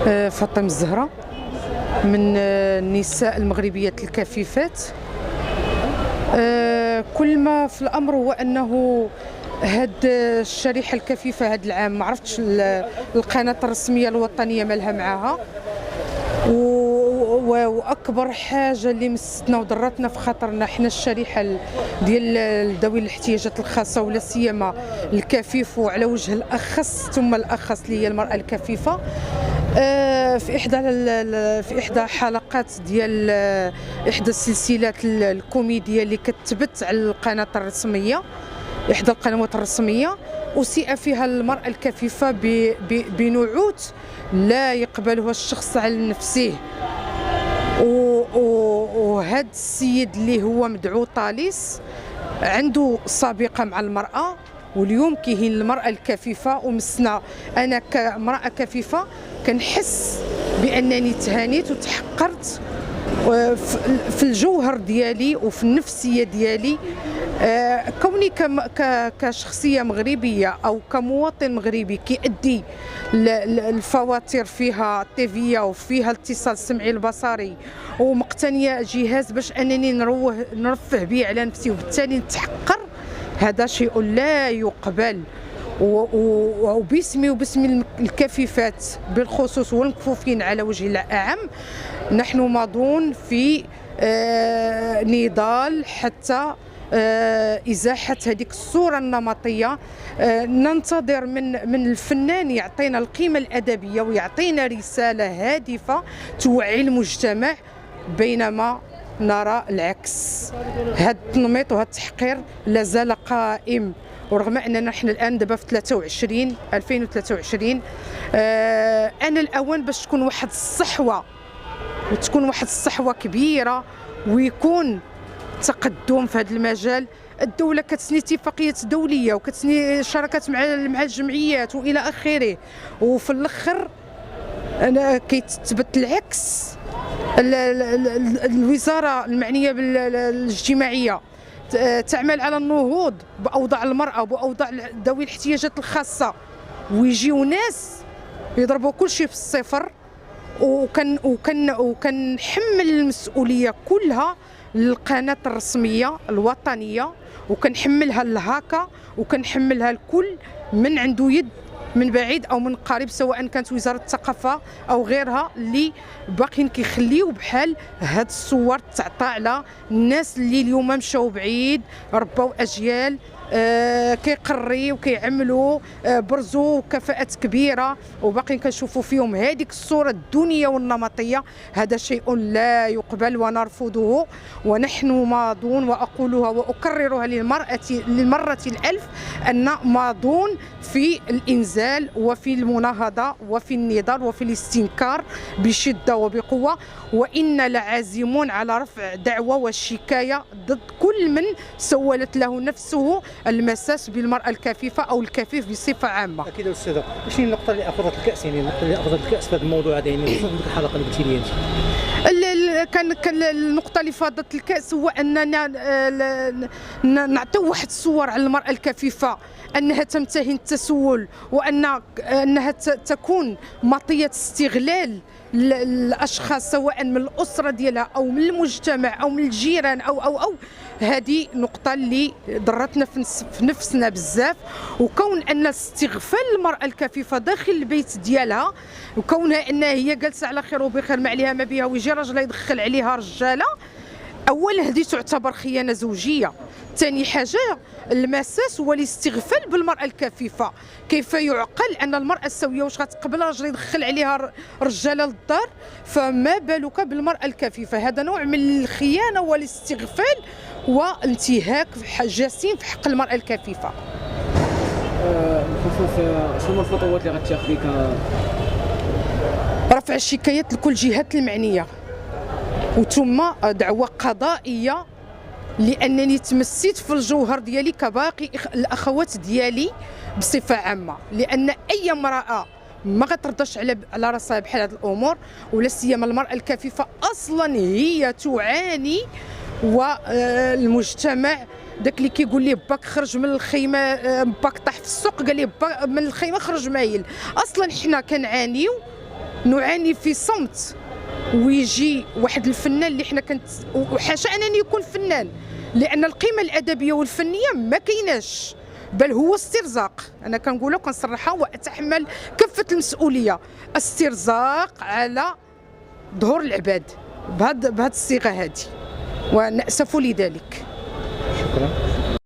فاطمة الزهراء من النساء المغربيات الكفيفات. كل ما في الامر هو انه هاد الشريحه الكفيفه هاد العام ما عرفتش القناه الرسميه الوطنيه مالها معاها، واكبر حاجه اللي مستنا وضرتنا في خاطرنا حنا الشريحه ديال ذوي الاحتياجات الخاصه ولا سيما الكفيف، وعلى وجه الاخص ثم الاخص اللي هي المراه الكفيفه. في احدى حلقات ديال احدى السلسلات الكوميديه اللي كتبت على القناه الرسميه، احدى القنوات الرسميه، أسيء فيها المرأة الكفيفة بنعوت لا يقبلها الشخص على نفسه. وهذا السيد اللي هو مدعو طاليس عنده سابقة مع المرأة، واليوم كيهين المرأة الكفيفة ومسنا. أنا كامرأة كفيفة كنحس بأنني تهانيت وتحقرت في الجوهر ديالي وفي النفسية ديالي. كوني كشخصية مغربية أو كمواطن مغربي كيأدي الفواتير فيها تيفيا وفيها الاتصال السمعي البصري ومقتنية جهاز باش أنني نرفه به على نفسي وبالتالي نتحقر، هذا شيء لا يقبل. وباسمي وباسم الكفيفات بالخصوص والمكفوفين على وجه الأعم، نحن ماضون في نضال حتى إزاحة هذيك الصورة النمطية. ننتظر من الفنان يعطينا القيمة الأدبية ويعطينا رسالة هادفة توعي المجتمع، بينما نرى العكس. هذا التنميط وهذا التحقير لازال قائم، ورغم أننا نحن الآن دابا في 2023. أنا الأوان باش تكون واحد الصحوة وتكون واحد الصحوة كبيرة ويكون تقدم في هذا المجال. الدولة كتسني اتفاقيات دولية وكتسني شراكات مع الجمعيات والى اخره، وفي الاخر انا كيتثبت العكس. الوزارة المعنية بالاجتماعية تعمل على النهوض بأوضاع المرأة وبأوضاع ذوي الاحتياجات الخاصة، ويجيو ناس يضربوا كل شيء في الصفر. وكنحمل المسؤولية كلها للقناة الرسمية الوطنية، وكنحملها الهاكا، وكنحملها الكل من عنده يد من بعيد او من قريب، سواء كانت وزارة الثقافة او غيرها، اللي باقيين كيخليو بحال هاد الصور تعطى على الناس اللي اليوم مشاو بعيد، ربوا اجيال كيقري وكيعملوا برزوا كفاءات كبيره، وباقيين كنشوفوا فيهم هذيك الصوره الدونيه والنمطيه. هذا شيء لا يقبل ونرفضه، ونحن ماضون، واقولها واكررها للمره الالف، ان ماضون في الانزال وفي المناهضه وفي النضال وفي الاستنكار بشده وبقوه، وان لعازمون على رفع دعوى والشكايه ضد كل من سولت له نفسه المساس بالمرأة الكفيفة أو الكفيف بصفة عامة. أكيد أستاذة، شنو النقطة اللي أفضت الكأس، يعني النقطة اللي أفضت الكأس في هذا الموضوع هذا، يعني خصوصا ديك الحلقة اللي قلتي لي أنت؟ كان النقطة اللي فاضت الكأس هو أننا نعطيو واحد الصور على المرأة الكفيفة أنها تمتهن التسول، وأنها تكون مطية استغلال الاشخاص، سواء من الاسره ديالها او من المجتمع او من الجيران او هذه نقطه اللي ضرتنا في نفسنا بزاف. وكون ان استغفال المراه الكفيفه داخل البيت ديالها، وكونها انها هي جالسه على خير وبخير ما عليها ما بها، ويجي راجل يدخل عليها رجاله، اولا هذه تعتبر خيانه زوجيه. ثاني حاجه المساس هو الاستغفال بالمراه الكفيفه. كيف يعقل ان المراه السويه واش غتقبل راجل يدخل عليها رجاله للدار؟ فما بالك بالمراه الكفيفه؟ هذا نوع من الخيانه والاستغفال وانتهاك جسيم في حق المراه الكفيفه. بخصوص شنو الخطوات اللي غتاخذي رفع الشكايات لكل الجهات المعنيه، وثم دعوى قضائيه، لانني تمسيت في الجوهر ديالي كباقي الاخوات ديالي بصفه عامه، لان اي امراه ما غترضاش على راسها بحال هذه الامور، ولا سيما المراه الكفيفه اصلا هي تعاني. والمجتمع داك اللي كيقول لي باك خرج من الخيمه، باك طاح في السوق، قال لي من الخيمه خرج مايل. اصلا حنا كنعانيو نعاني في صمت، ويجي واحد الفنان اللي حنا وحاشا انني يكون فنان، لان القيمه الادبيه والفنيه ما كايناش، بل هو استرزاق. انا كنقولها وكنصرحها واتحمل كافه المسؤوليه، استرزاق على ظهور العباد بهذه الصيغه هذه، ونأسف لذلك. شكرا.